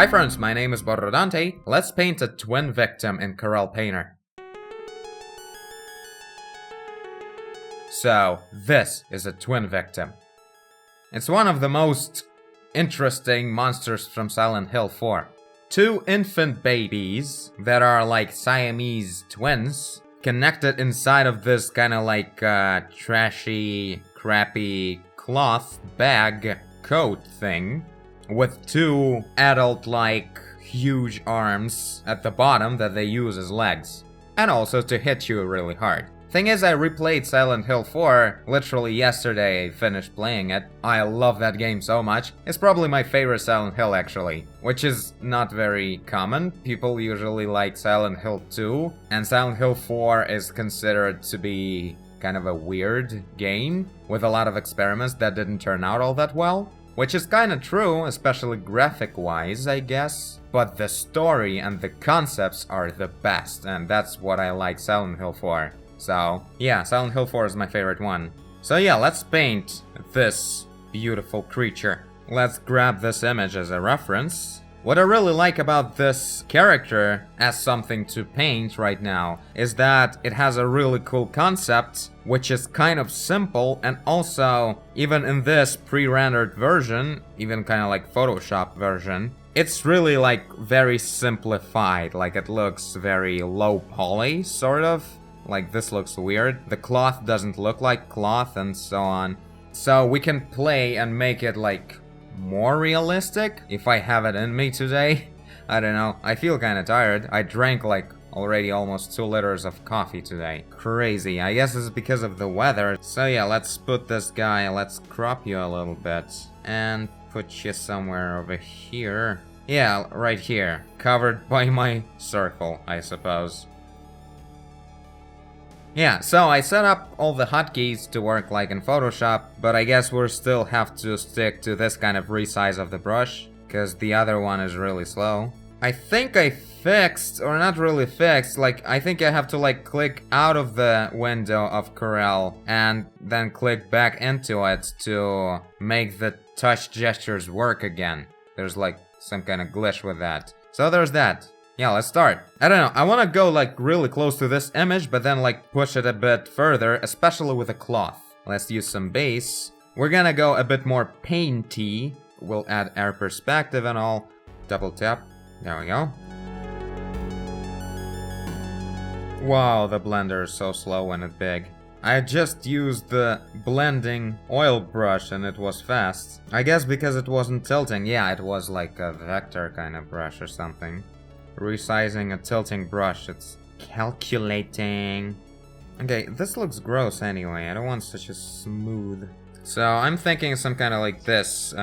Hi friends, my name is Borrodante. Let's paint a twin victim in Corel Painter. So, this is a twin victim. It's one of the most interesting monsters from Silent Hill 4. Two infant babies that are like Siamese twins, connected inside of this kind of like trashy, crappy cloth bag coat thing, with two adult-like huge arms at the bottom that they use as legs, and also to hit you really hard. Thing is, I replayed Silent Hill 4 literally yesterday. I finished playing it. I love that game so much. It's probably my favorite Silent Hill actually, which is not very common. People usually like Silent Hill 2, and Silent Hill 4 is considered to be kind of a weird game with a lot of experiments that didn't turn out all that well. Which is kinda true, especially graphic-wise, I guess. But the story and the concepts are the best, and that's what I like Silent Hill for. So, yeah, Silent Hill 4 is my favorite one. So yeah, let's paint this beautiful creature. Let's grab this image as a reference. What I really like about this character as something to paint right now is that it has a really cool concept, which is kind of simple, and also, even in this pre-rendered version, even kind of like Photoshop version, it's really like very simplified. Like it looks very low poly, sort of. Like this looks weird. The cloth doesn't look like cloth and so on. So we can play and make it like more realistic if I have it in me today. I don't know. I feel kind of tired. I drank like already almost 2 liters of coffee today. Crazy. I guess it's because of the weather. So yeah, let's put this guy, let's crop you a little bit and put you somewhere over here. Yeah, right here. Covered by my circle, I suppose. Yeah, so I set up all the hotkeys to work like in Photoshop, but I guess we'll still have to stick to this kind of resize of the brush, because the other one is really slow. I think I fixed, or not really fixed, like I think I have to like click out of the window of Corel and then click back into it to make the touch gestures work again. There's like some kind of glitch with that. So there's that. Yeah, let's start. I don't know, I want to go like really close to this image, but then like push it a bit further, especially with a cloth. Let's use some base. We're gonna go a bit more painty. We'll add air perspective and all. Double tap. There we go. Wow, the blender is so slow and it's big. I just used the blending oil brush and it was fast. I guess because it wasn't tilting. Yeah, it was like a vector kind of brush or something. Resizing a tilting brush, it's calculating. Okay, this looks gross anyway. I don't want such a smooth. So I'm thinking some kind of like this,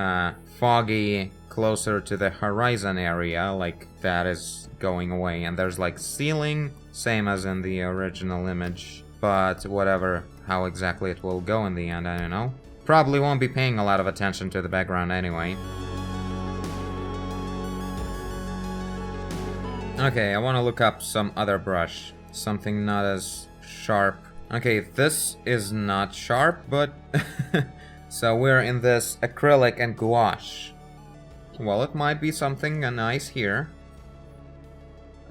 foggy, closer to the horizon area, like that is going away. And there's like ceiling, same as in the original image. But whatever, how exactly it will go in the end, I don't know. Probably won't be paying a lot of attention to the background anyway. Okay, I want to look up some other brush. Something not as sharp. Okay, this is not sharp, but... So we're in this acrylic and gouache. Well, it might be something nice here.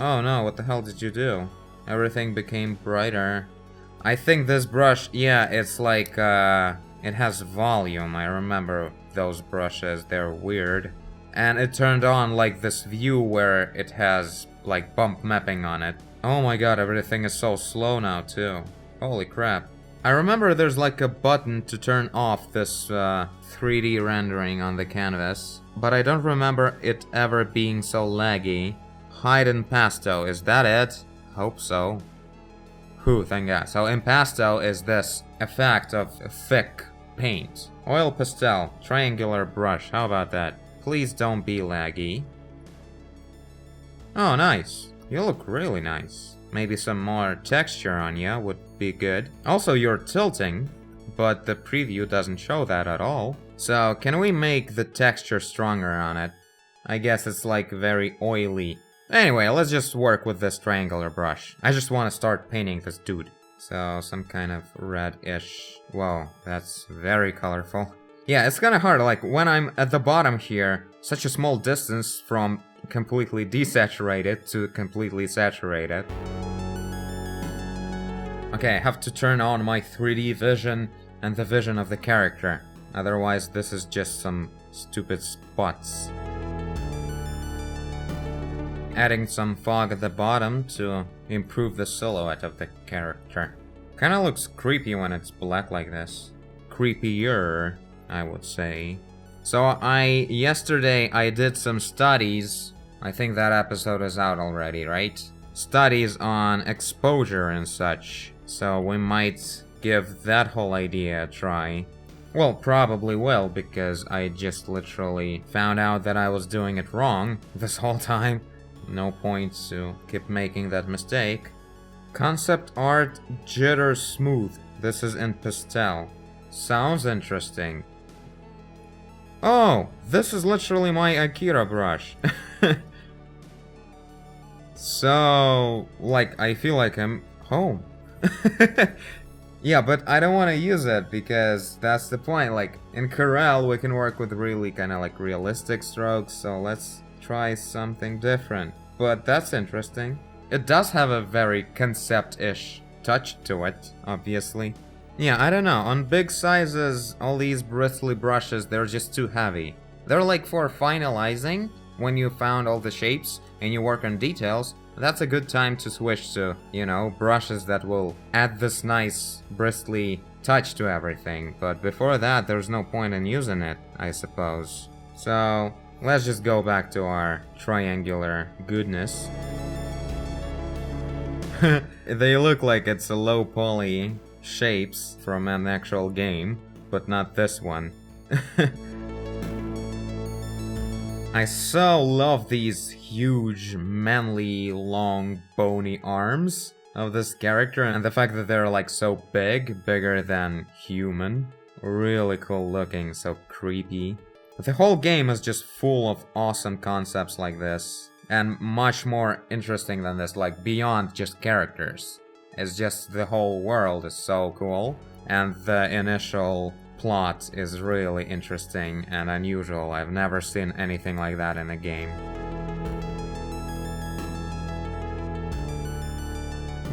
Oh no, what the hell did you do? Everything became brighter. I think this brush, yeah, it's like, it has volume. I remember those brushes, they're weird. And it turned on like this view where it has like bump mapping on it. Oh my god, everything is so slow now too. Holy crap. I remember there's like a button to turn off this 3D rendering on the canvas, but I don't remember it ever being so laggy. Hide impasto, is that it? Hope so. Whew, thank god. So impasto is this effect of thick paint. Oil pastel, triangular brush, how about that? Please don't be laggy. Oh, nice. You look really nice. Maybe some more texture on you would be good. Also, you're tilting, but the preview doesn't show that at all. So, can we make the texture stronger on it? I guess it's like very oily. Anyway, let's just work with this triangular brush. I just want to start painting this dude. So, some kind of red-ish. Whoa, that's very colorful. Yeah, it's kind of hard, like when I'm at the bottom here, such a small distance from completely desaturated to completely saturated. Okay, I have to turn on my 3D vision and the vision of the character. Otherwise, this is just some stupid spots. Adding some fog at the bottom to improve the silhouette of the character. Kinda looks creepy when it's black like this. Creepier, I would say. So yesterday I did some studies. I think that episode is out already, right? Studies on exposure and such. So we might give that whole idea a try. Well, probably will, because I just literally found out that I was doing it wrong this whole time. No point to keep making that mistake. Concept art jitter smooth. This is in pastel. Sounds interesting. Oh, this is literally my Akira brush. So, like, I feel like I'm home. Yeah, but I don't want to use it because that's the point. Like, in Corel, we can work with really kind of like realistic strokes, so let's try something different. But that's interesting. It does have a very concept-ish touch to it, obviously. Yeah, I don't know. On big sizes, all these bristly brushes, they're just too heavy. They're like for finalizing, when you found all the shapes and you work on details, that's a good time to switch to, you know, brushes that will add this nice bristly touch to everything. But before that, there's no point in using it, I suppose. So, let's just go back to our triangular goodness. They look like it's a low poly shapes from an actual game, but not this one. I so love these huge, manly, long, bony arms of this character, and the fact that they're like so big, bigger than human. Really cool looking, so creepy. The whole game is just full of awesome concepts like this, and much more interesting than this, like beyond just characters. It's just the whole world is so cool, and the initial plot is really interesting and unusual. I've never seen anything like that in a game.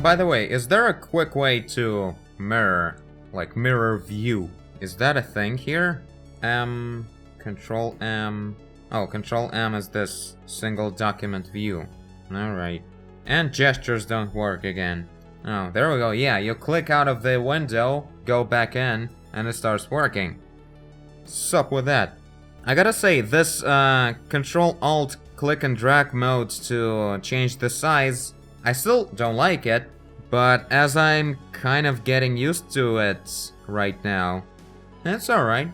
By the way, is there a quick way to mirror, like mirror view? Is that a thing here? Control M. Oh, Control M is this single document view. Alright. And gestures don't work again. Oh, there we go. Yeah, you click out of the window, go back in, and it starts working. Sup with that? I gotta say, this Control Alt click and drag mode to change the size, I still don't like it, but as I'm kind of getting used to it right now, it's alright.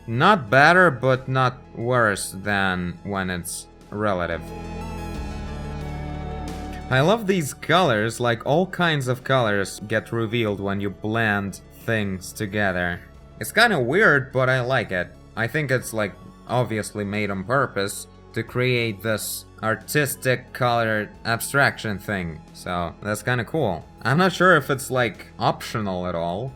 Not better, but not worse than when it's relative. I love these colors, like all kinds of colors get revealed when you blend things together. It's kinda weird, but I like it. I think it's like obviously made on purpose to create this artistic colored abstraction thing, so that's kinda cool. I'm not sure if it's like optional at all.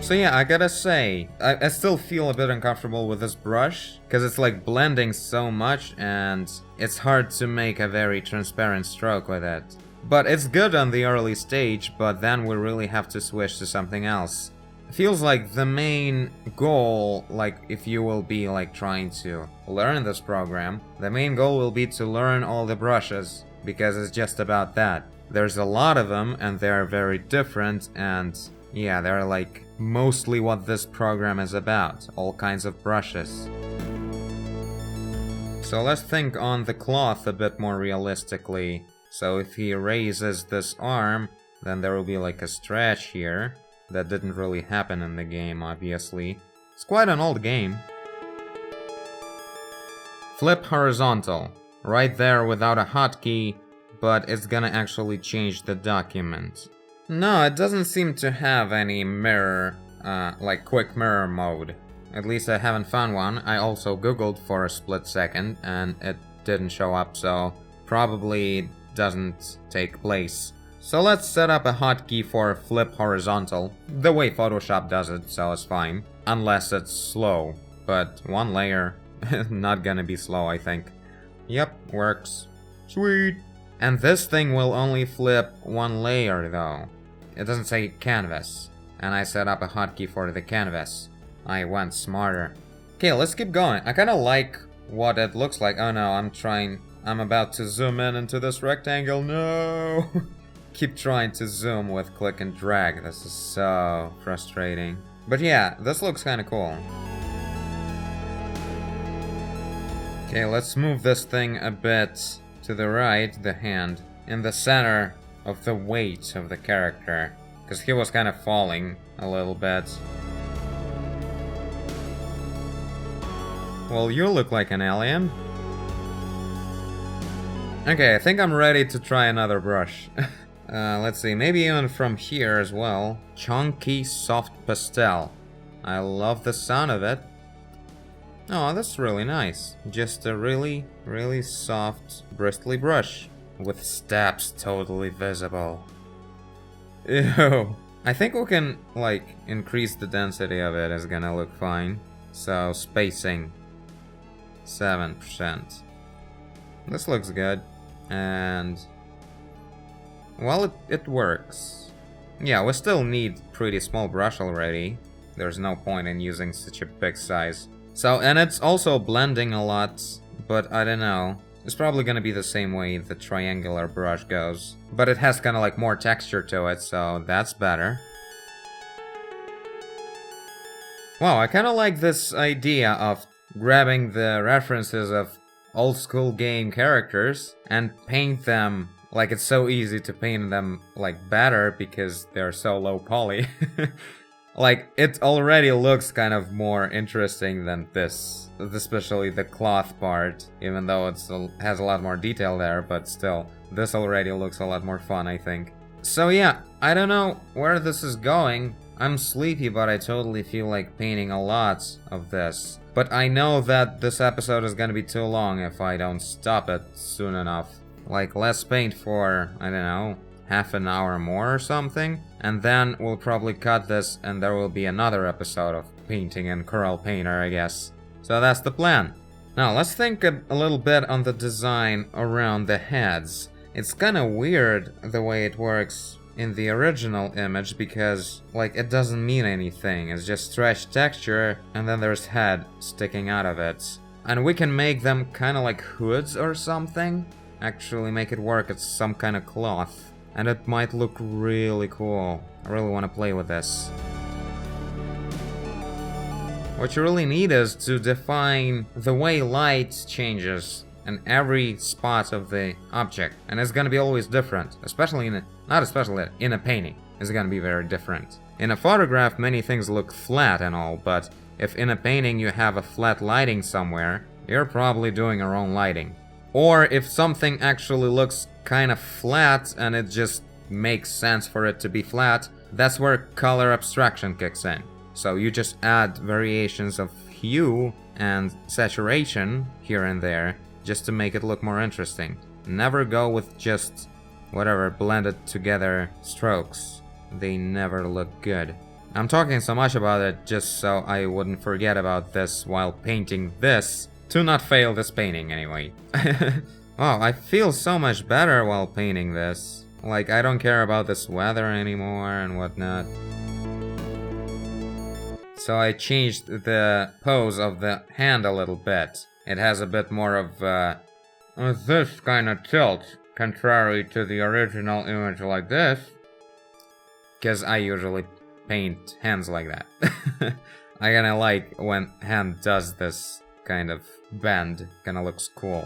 So yeah, I gotta say, I still feel a bit uncomfortable with this brush, because it's like blending so much and it's hard to make a very transparent stroke with it. But it's good on the early stage, but then we really have to switch to something else. It feels like the main goal, like if you will be like trying to learn this program, the main goal will be to learn all the brushes, because it's just about that. There's a lot of them and they're very different, and yeah, they're like mostly what this program is about, all kinds of brushes. So let's think on the cloth a bit more realistically. So if he raises this arm, then there will be like a stretch here. That didn't really happen in the game, obviously. It's quite an old game. Flip horizontal. Right there without a hotkey, but it's gonna actually change the document. No, it doesn't seem to have any mirror, like quick mirror mode. At least I haven't found one. I also googled for a split second and it didn't show up, so probably doesn't take place. So let's set up a hotkey for flip horizontal, the way Photoshop does it, so it's fine. Unless it's slow. but one layer, not gonna be slow, I think. Yep, works. Sweet. And this thing will only flip one layer though. It doesn't say canvas. And I set up a hotkey for the canvas. I went smarter. Okay, let's keep going. I kinda like what it looks like. Oh no, I'm about to zoom in into this rectangle. No! Keep trying to zoom with click and drag. This is so frustrating. But yeah, this looks kinda cool. Okay, let's move this thing a bit to the right, the hand, in the center of the weight of the character. Because he was kind of falling a little bit. Well, you look like an alien. Okay, I think I'm ready to try another brush. Let's see, maybe even from here as well. Chunky soft pastel. I love the sound of it. Oh, that's really nice. Just a really, really soft, bristly brush. With steps totally visible. Ew. I think we can, like, increase the density of it. It's gonna look fine. So, spacing. 7%. This looks good. And... well, it works. Yeah, we still need pretty small brush already. There's no point in using such a big size. So, and it's also blending a lot, but I don't know. It's probably gonna be the same way the triangular brush goes. But it has kinda like more texture to it, so that's better. Wow, I kinda like this idea of grabbing the references of old school game characters and paint them like it's so easy to paint them like better because they're so low poly. Like, it already looks kind of more interesting than this. Especially the cloth part, even though it has a lot more detail there, but still, this already looks a lot more fun, I think. So yeah, I don't know where this is going. I'm sleepy, but I totally feel like painting a lot of this. But I know that this episode is gonna be too long if I don't stop it soon enough. Like, let's paint for, I don't know, half an hour more or something, and then we'll probably cut this and there will be another episode of painting in Corel Painter, I guess. So that's the plan. Now let's think a little bit on the design around the heads. It's kinda weird the way it works in the original image because, like, it doesn't mean anything. It's just stretched texture and then there's head sticking out of it. And we can make them kinda like hoods or something. Actually make it work as some kind of cloth. And it might look really cool. I really want to play with this. What you really need is to define the way light changes in every spot of the object. And it's gonna be always different. Especially in a... not especially, in a painting. It's gonna be very different. In a photograph, many things look flat and all, but if in a painting you have a flat lighting somewhere, you're probably doing your own lighting. Or if something actually looks kind of flat and it just makes sense for it to be flat, that's where color abstraction kicks in. So you just add variations of hue and saturation here and there just to make it look more interesting. Never go with just whatever blended together strokes. They never look good. I'm talking so much about it just so I wouldn't forget about this while painting this. To not fail this painting, anyway. Wow, I feel so much better while painting this. Like, I don't care about this weather anymore and whatnot. So I changed the pose of the hand a little bit. It has a bit more of this kind of tilt, contrary to the original image like this. Because I usually paint hands like that. I kinda like when hand does this kind of bend, kinda looks cool.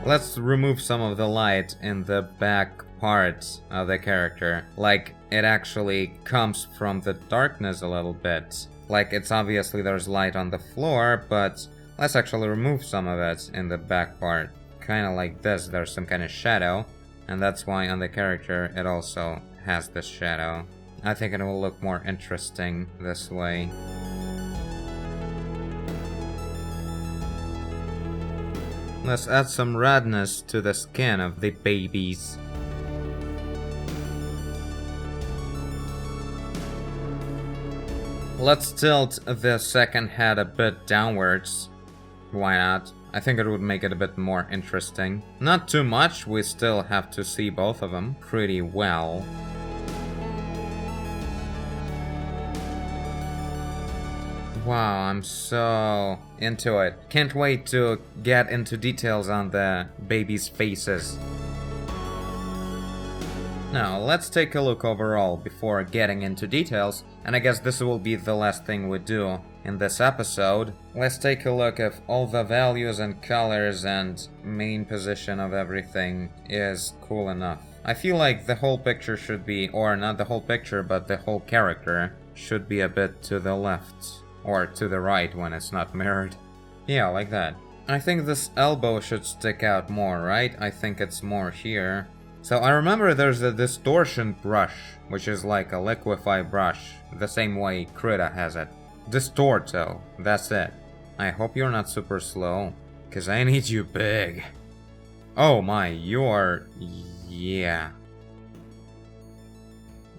Let's remove some of the light in the back part of the character. Like, it actually comes from the darkness a little bit. Like, it's obviously there's light on the floor, but let's actually remove some of it in the back part. Kinda like this, there's some kind of shadow, and that's why on the character it also has this shadow. I think it will look more interesting this way. Let's add some redness to the skin of the babies. Let's tilt the second head a bit downwards. Why not? I think it would make it a bit more interesting. Not too much, we still have to see both of them pretty well. Wow, I'm so into it. Can't wait to get into details on the babies' faces. Now, let's take a look overall before getting into details, and I guess this will be the last thing we do in this episode. Let's take a look if all the values and colors and main position of everything is cool enough. I feel like the whole picture should be, or not the whole picture, but the whole character should be a bit to the left. Or to the right when it's not mirrored. Yeah, like that. I think this elbow should stick out more, right? I think it's more here. So I remember there's a Distortion Brush, which is like a liquefy brush, the same way Krita has it. Distorto, that's it. I hope you're not super slow, cause I need you big. Oh my, you're... yeah.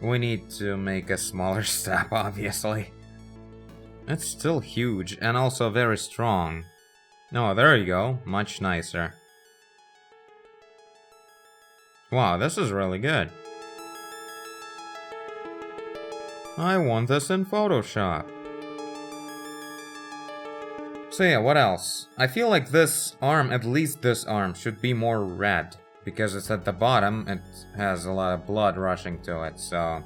We need to make a smaller step, obviously. It's still huge and also very strong. Oh, there you go. Much nicer. Wow, this is really good. I want this in Photoshop. So yeah, what else? I feel like this arm, at least this arm, should be more red. Because it's at the bottom, it has a lot of blood rushing to it, so...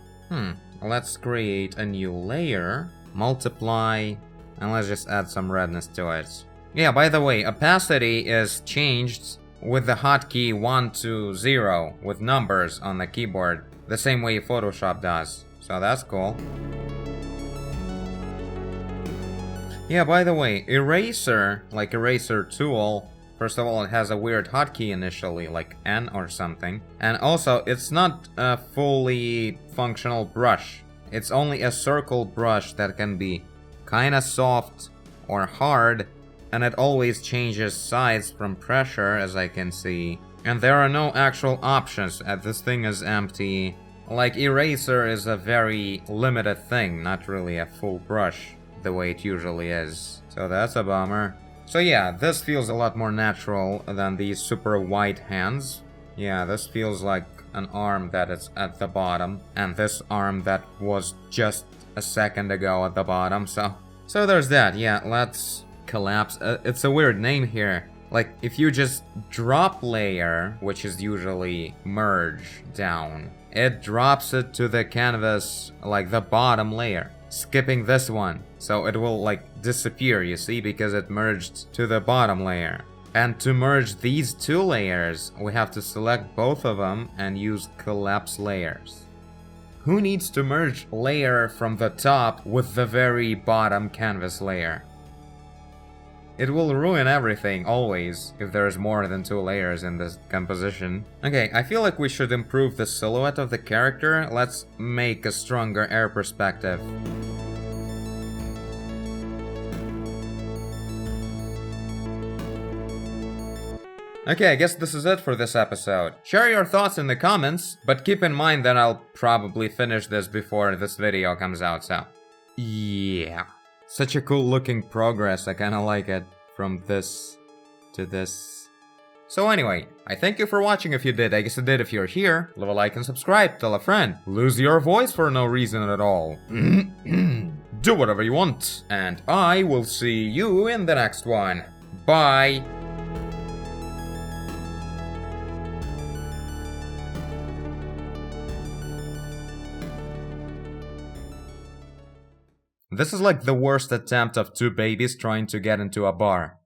let's create a new layer. Multiply, and let's just add some redness to it. Yeah, by the way, opacity is changed with the hotkey 1 to 0 with numbers on the keyboard, the same way Photoshop does. So that's cool. Yeah, by the way, eraser, like eraser tool, first of all, it has a weird hotkey initially, like N or something. And also, it's not a fully functional brush. It's only a circle brush that can be kinda soft or hard, and it always changes size from pressure, as I can see. And there are no actual options, as this thing is empty. Like, eraser is a very limited thing, not really a full brush, the way it usually is. So that's a bummer. So yeah, this feels a lot more natural than these super wide hands. Yeah, this feels like an arm that is at the bottom, and this arm that was just a second ago at the bottom, so there's that. Yeah, let's collapse. It's a weird name here. Like, if you just drop layer, which is usually merge down, it drops it to the canvas, like the bottom layer, skipping this one, so it will like disappear, you see, because it merged to the bottom layer. And to merge these two layers, we have to select both of them and use collapse layers. Who needs to merge layer from the top with the very bottom canvas layer? It will ruin everything, always, if there's more than 2 layers in this composition. Okay, I feel like we should improve the silhouette of the character. Let's make a stronger air perspective. Okay, I guess this is it for this episode. Share your thoughts in the comments, but keep in mind that I'll probably finish this before this video comes out, so... yeah. Such a cool looking progress, I kinda like it. From this to this. So anyway, I thank you for watching if you did. I guess you did if you're here. Leave a like and subscribe, tell a friend. Lose your voice for no reason at all. Do whatever you want. And I will see you in the next one. Bye! This is like the worst attempt of 2 babies trying to get into a bar.